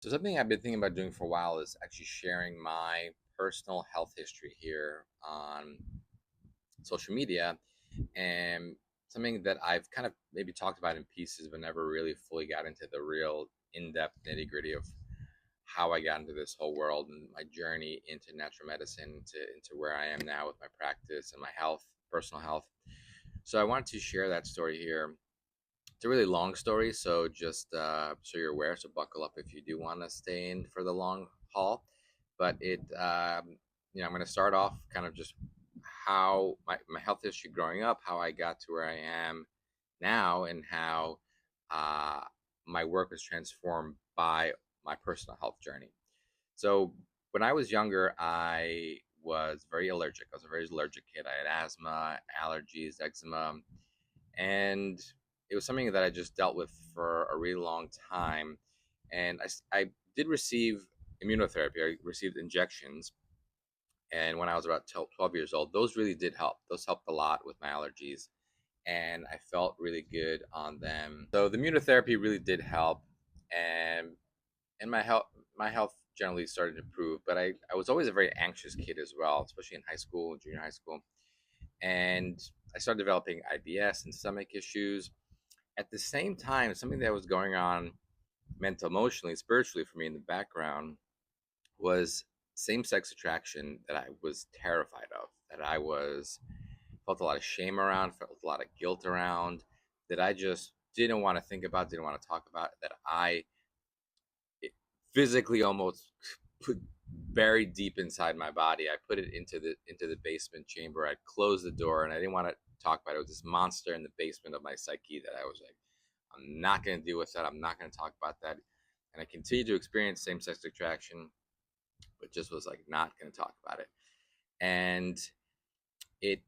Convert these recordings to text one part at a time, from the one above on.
So something I've been thinking about doing for a while is actually sharing my personal health history here on social media, and something that I've kind of maybe talked about in pieces but never really fully got into the real in-depth nitty-gritty of how I got into this whole world and my journey into natural medicine into where I am now with my practice and my health, personal health. So I wanted to share that story here. It's a really long story, so just so you're aware, so buckle up if you do want to stay in for the long haul. But I'm going to start off kind of just how my health history growing up, how I got to where I am now, and how uh, my work was transformed by my personal health journey. So when I was younger, I was very allergic. I was a very allergic kid. I had asthma, allergies, eczema, and it was something that I just dealt with for a really long time. And I did receive immunotherapy. I received injections, and when I was about 12 years old, those really did help. Those helped a lot with my allergies, and I felt really good on them. So the immunotherapy really did help, and and my health generally started to improve. But I was always a very anxious kid as well, especially in high school, junior high school, and I started developing IBS and stomach issues at the same time. Something that was going on mental, emotionally, spiritually for me in the background was same-sex attraction that I was terrified of, that I was felt a lot of shame around, felt a lot of guilt around, that I just didn't want to think about, didn't want to talk about, that I physically almost put buried deep inside my body. I put it into the basement chamber. I closed the door, and I didn't want to talk about it. It was this monster in the basement of my psyche that I was like, I'm not going to deal with that. I'm not going to talk about that. And I continued to experience same sex attraction, but just was like not going to talk about it. And it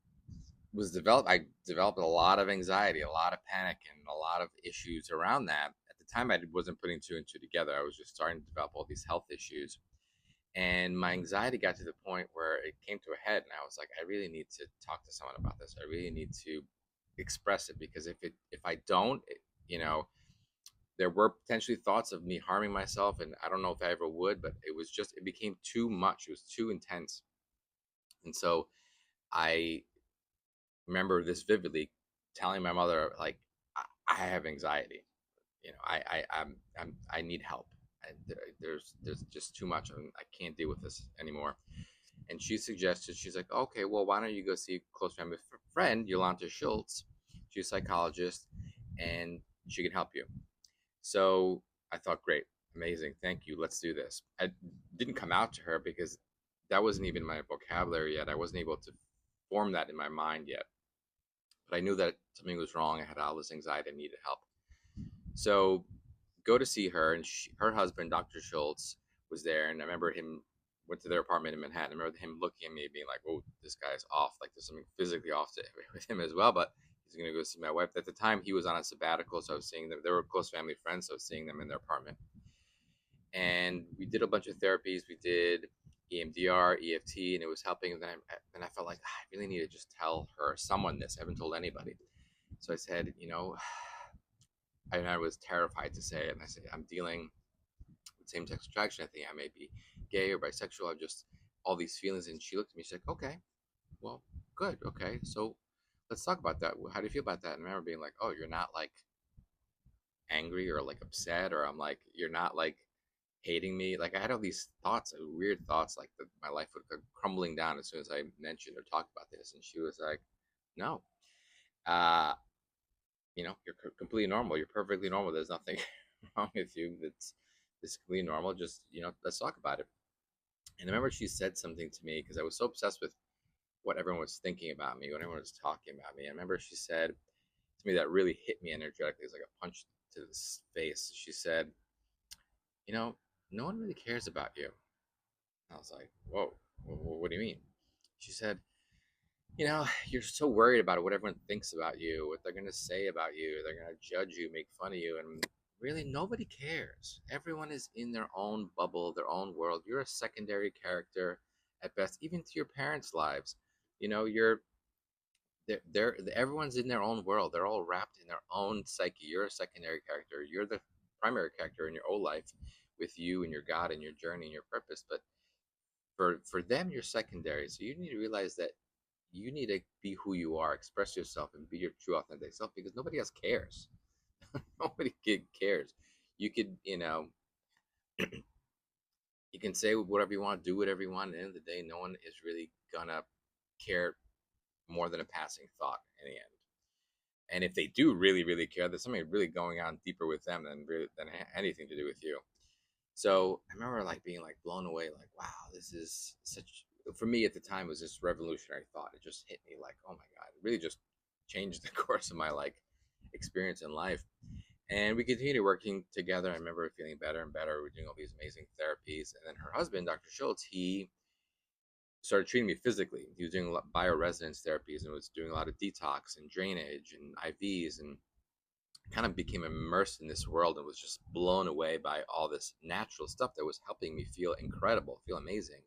was developed. I developed a lot of anxiety, a lot of panic, and a lot of issues around that. At the time, I wasn't putting two and two together. I was just starting to develop all these health issues. And my anxiety got to the point where it came to a head, and I was like, I really need to talk to someone about this. I really need to express it, because if I don't, you know, there were potentially thoughts of me harming myself, and I don't know if I ever would, but it became too much. It was too intense. And so I remember this vividly, telling my mother, like, I have anxiety. I need help. There's just too much. I can't deal with this anymore. And she suggested, she's like, okay, well, why don't you go see a close family friend, Yolanta Schultz? She's a psychologist, and she can help you. So I thought, great, amazing, thank you, let's do this. I didn't come out to her because that wasn't even my vocabulary yet. I wasn't able to form that in my mind yet. But I knew that something was wrong. I had all this anxiety. I needed help. So go to see her, and her husband, Dr. Schultz, was there. And I remember him went to their apartment in Manhattan. I remember him looking at me, being like, "Oh, this guy's off. Like there's something physically off with him as well." But he's gonna go see my wife. At the time, he was on a sabbatical, so I was seeing them. They were close family friends, so I was seeing them in their apartment. And we did a bunch of therapies. We did EMDR, EFT, and it was helping. And I felt like, I really need to just tell her, someone, this. I haven't told anybody. So I said, and I was terrified to say it. And I said, I'm dealing with same sex attraction. I think I may be gay or bisexual. I'm just all these feelings. And she looked at me. She's like, okay, well, good. Okay. So let's talk about that. How do you feel about that? And I remember being like, oh, you're not like angry or like upset, or I'm like, you're not like hating me. Like I had all these thoughts, weird thoughts, like that my life would go crumbling down as soon as I mentioned or talked about this. And she was like, no, uh, you're completely normal. You're perfectly normal. There's nothing wrong with you. That's completely normal. Just, let's talk about it. And I remember she said something to me because I was so obsessed with what everyone was thinking about me, what everyone was talking about me. I remember she said to me that really hit me energetically. It's like a punch to the face. She said, you know, no one really cares about you. I was like, whoa, what do you mean? She said, you're so worried about what everyone thinks about you, what they're going to say about you. They're going to judge you, make fun of you. And really, nobody cares. Everyone is in their own bubble, their own world. You're a secondary character at best, even to your parents' lives. You're everyone's in their own world. They're all wrapped in their own psyche. You're a secondary character. You're the primary character in your own life, with you and your God and your journey and your purpose. But for them, you're secondary. So you need to realize that you need to be who you are, express yourself, and be your true authentic self, because nobody else cares. Nobody cares. You could, you can say whatever you want, do whatever you want. At the end of the day, no one is really gonna care more than a passing thought in the end. And if they do really, really care, there's something really going on deeper with them than anything to do with you. So I remember like being like blown away, like, wow, this is such, for me at the time, it was this revolutionary thought. It just hit me like, oh my God, it really just changed the course of my like experience in life. And we continued working together. I remember feeling better and better. We were doing all these amazing therapies. And then her husband, Dr. Schultz, he started treating me physically. He was doing bioresonance therapies and was doing a lot of detox and drainage and IVs, and kind of became immersed in this world and was just blown away by all this natural stuff that was helping me feel incredible, feel amazing.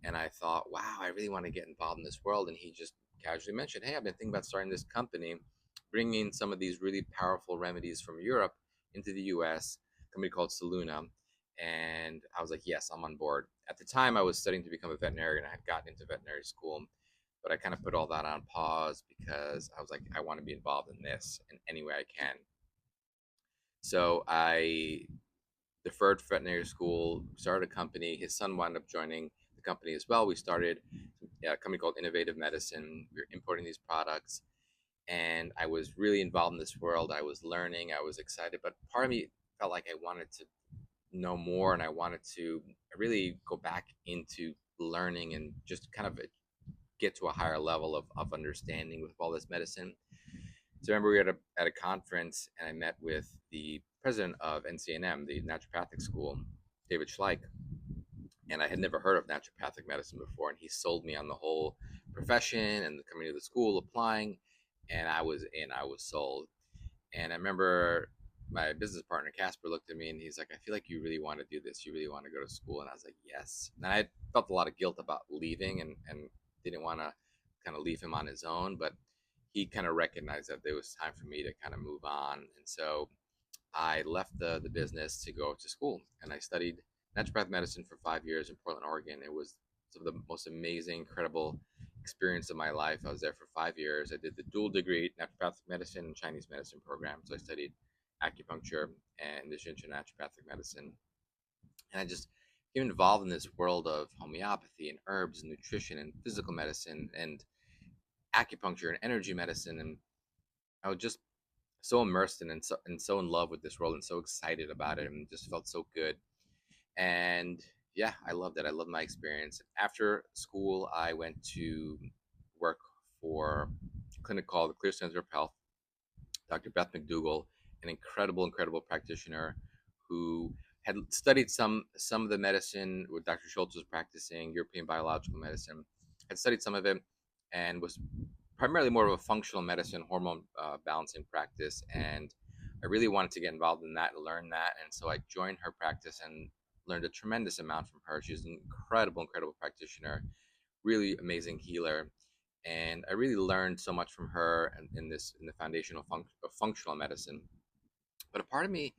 And I thought, wow, I really want to get involved in this world. And he just casually mentioned, hey, I've been thinking about starting this company, bringing some of these really powerful remedies from Europe into the US, a company called Soluna. And I was like, yes, I'm on board. At the time, I was studying to become a veterinarian. I had gotten into veterinary school, but I kind of put all that on pause because I was like, I want to be involved in this in any way I can. So I deferred veterinary school, started a company. His son wound up joining the company as well. We started a company called Innovative Medicine. We were importing these products, and I was really involved in this world. I was learning, I was excited, but part of me felt like I wanted to know more, and I wanted to really go back into learning and just kind of get to a higher level of understanding with all this medicine. So I remember we were at a conference, and I met with the president of NCNM, the naturopathic school, David Schleich, and I had never heard of naturopathic medicine before, and he sold me on the whole profession and coming to the school, applying, and I was in. I was sold. And I remember my business partner Casper looked at me and he's like, I feel like you really want to do this. You really want to go to school. And I was like, yes. And I felt a lot of guilt about leaving, and didn't want to kind of leave him on his own. But he kind of recognized that there was time for me to kind of move on. And so I left the business to go to school, and I studied naturopathic medicine for 5 years in Portland, Oregon. It was some of the most amazing, incredible experience of my life. I was there for 5 years. I did the dual degree naturopathic medicine and Chinese medicine program. So I studied acupuncture and in addition to naturopathic medicine. And I just became involved in this world of homeopathy and herbs and nutrition and physical medicine and acupuncture and energy medicine. And I was just so immersed in and so in love with this world and so excited about it, and just felt so good. And yeah, I loved it. I loved my experience. After school, I went to work for a clinic called the Clear Center of Health. Dr. Beth McDougall, an incredible practitioner who had studied some of the medicine what Dr. Schultz was practicing, European biological medicine, had studied some of it, and was primarily more of a functional medicine, hormone balancing practice. And I really wanted to get involved in that and learn that. And so I joined her practice and learned a tremendous amount from her. She's an incredible practitioner, really amazing healer. And I really learned so much from her in the foundational of functional medicine. But a part of me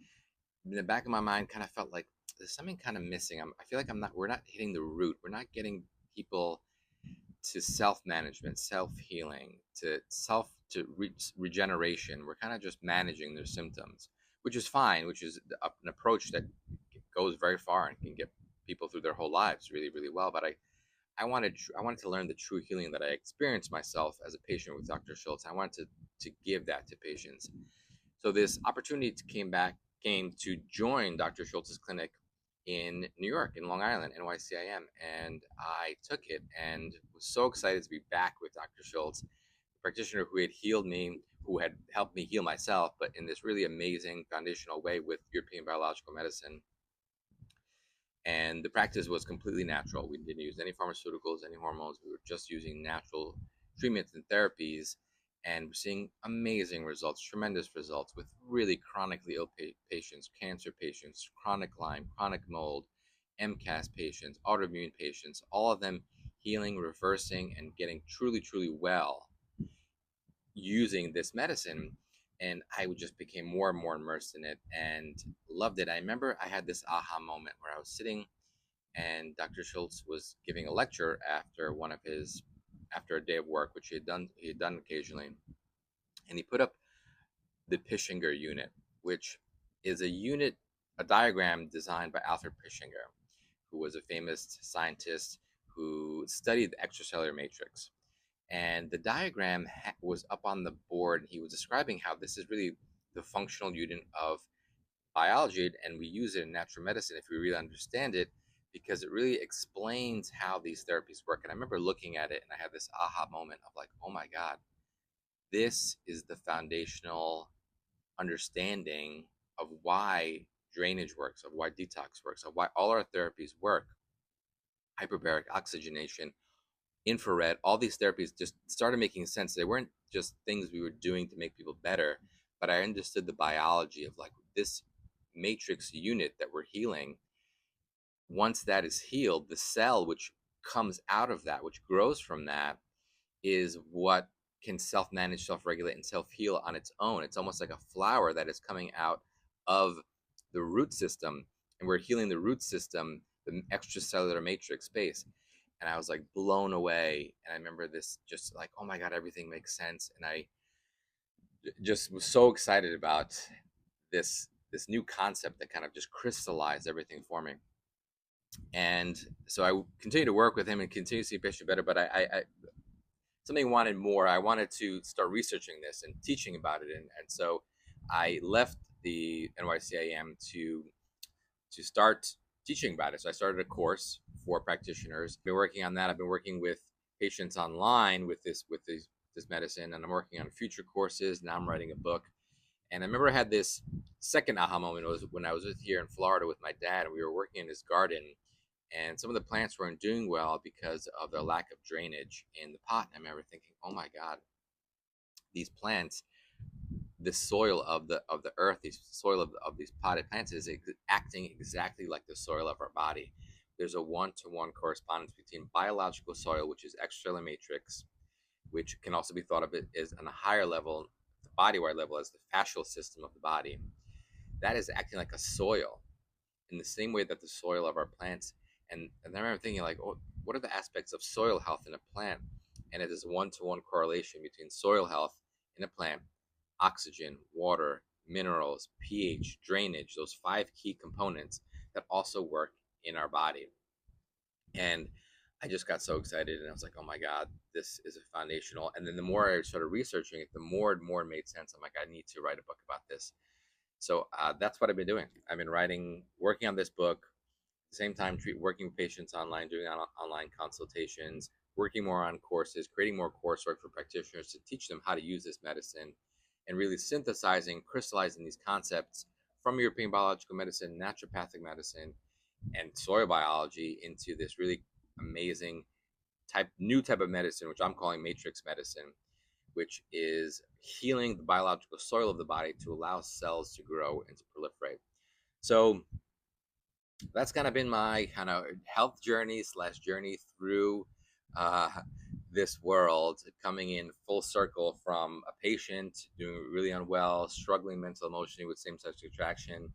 in the back of my mind kind of felt like there's something kind of missing. I feel like we're not hitting the root. We're not getting people to self-management, self-healing, to regeneration. We're kind of just managing their symptoms, which is fine, which is an approach that goes very far and can get people through their whole lives really well. But I wanted to learn the true healing that I experienced myself as a patient with Dr. Schultz. I wanted to give that to patients. So this opportunity came to join Dr. Schultz's clinic in New York, in Long Island, NYCIM, and I took it and was so excited to be back with Dr. Schultz, a practitioner who had healed me, who had helped me heal myself, but in this really amazing foundational way with European biological medicine. And the practice was completely natural. We didn't use any pharmaceuticals, any hormones. We were just using natural treatments and therapies, and we're seeing amazing results, tremendous results with really chronically ill patients, cancer patients, chronic Lyme, chronic mold, MCAS patients, autoimmune patients, all of them healing, reversing, and getting truly well using this medicine. and I would just became more and more immersed in it and loved it. I remember I had this aha moment where I was sitting and Dr. Schultz was giving a lecture after after a day of work, which he had done occasionally, and he put up the Pishinger unit, which is a diagram designed by Alfred Pishinger, who was a famous scientist who studied the extracellular matrix. And the diagram was up on the board. He was describing how this is really the functional unit of biology, and we use it in natural medicine if we really understand it, because it really explains how these therapies work. And I remember looking at it and I had this aha moment of like, oh my God, this is the foundational understanding of why drainage works, of why detox works, of why all our therapies work. Hyperbaric oxygenation, infrared, all these therapies just started making sense. They weren't just things we were doing to make people better, but I understood the biology of like this matrix unit that we're healing. Once that is healed, the cell which comes out of that, which grows from that, is what can self-manage, self-regulate, and self-heal on its own. It's almost like a flower that is coming out of the root system, and we're healing the root system, the extracellular matrix space. And I was like blown away. And I remember this just like, oh my God, everything makes sense. And I just was so excited about this new concept that kind of just crystallized everything for me. And so I continue to work with him and continue to see patient better. But I something wanted more. I wanted to start researching this and teaching about it, and so I left the NYCIM to start teaching about it. So I started a course for practitioners. Been working on that. I've been working with patients online with this medicine, and I'm working on future courses. Now I'm writing a book. And I remember I had this second aha moment was when I was here in Florida with my dad, and we were working in his garden, and some of the plants weren't doing well because of the lack of drainage in the pot. And I remember thinking, oh my God, these plants, the soil of the earth, the soil of these potted plants is acting exactly like the soil of our body. There's a one-to-one correspondence between biological soil, which is extracellular matrix, which can also be thought of it as on a higher level, the body-wide level, as the fascial system of the body. That is acting like a soil in the same way that the soil of our plants. And I remember thinking like, oh, what are the aspects of soil health in a plant? And it is one-to-one correlation between soil health in a plant, oxygen, water, minerals, pH, drainage, those five key components that also work in our body. And I just got so excited and I was like, oh my God, this is a foundational. And then the more I started researching it, the more and more it made sense. I'm like, I need to write a book about this. So that's what I've been doing. I've been working on this book, at the same time working with patients online, doing online consultations, working more on courses, creating more coursework for practitioners to teach them how to use this medicine, and really synthesizing, crystallizing these concepts from European biological medicine, naturopathic medicine, and soil biology into this really amazing new type of medicine, which I'm calling matrix medicine, which is healing the biological soil of the body to allow cells to grow and to proliferate. So that's kind of been my kind of health journey / journey through uh, this world, coming in full circle from a patient doing really unwell, struggling mental emotionally with same-sex attraction,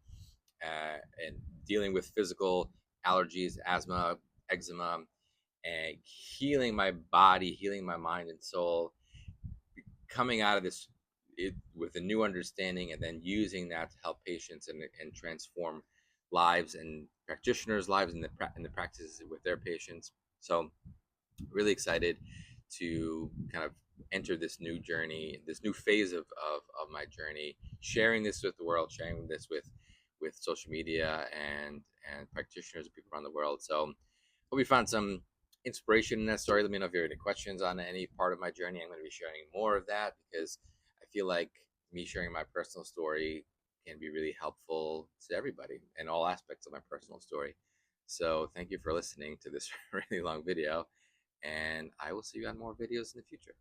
and dealing with physical allergies, asthma, eczema, and healing my body, healing my mind and soul, coming out of this with a new understanding, and then using that to help patients and transform lives and practitioners' lives in the practices with their patients. So really excited to kind of enter this new journey, this new phase of my journey, sharing this with the world, sharing this with social media and practitioners and people around the world. So hope you found some inspiration in that story. Let me know if you have any questions on any part of my journey. I'm going to be sharing more of that because I feel like me sharing my personal story can be really helpful to everybody in all aspects of my personal story. So thank you for listening to this really long video, and I will see you on more videos in the future.